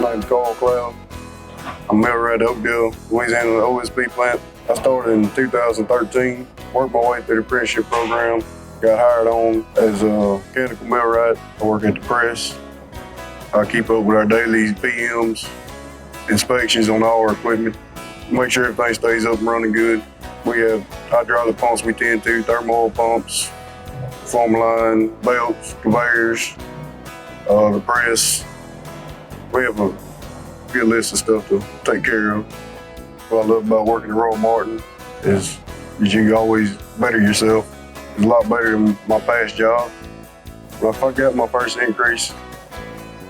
My name's Carl Cloud. I'm Millwright at Oakdale, Louisiana OSB plant. I started in 2013, worked my way through the apprenticeship program, got hired on as a mechanical millwright. I work at the press. I keep up with our daily PMs, inspections on all our equipment, make sure everything stays up and running good. We have hydraulic pumps we tend to, thermal oil pumps, foam line, belts, conveyors, the press. We have a good list of stuff to take care of. What I love about working at RoyOMartin is that you can always better yourself. It's a lot better than my past job. But if I got my first increase,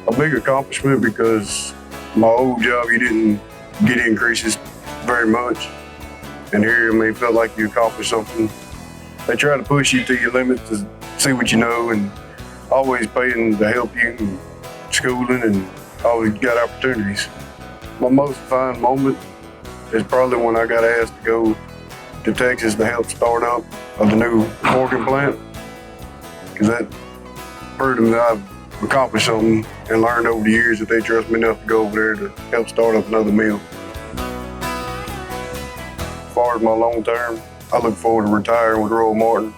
a big accomplishment because my old job, you didn't get increases very much. And here, it felt like you accomplished something. They try to push you to your limit to see what you know and always paying to help you and schooling and always got opportunities. My most fun moment is probably when I got asked to go to Texas to help start up of the new Morgan plant, because that proved to me that I've accomplished something and learned over the years that they trust me enough to go over there to help start up another mill. As far as my long term, I look forward to retiring with RoyOMartin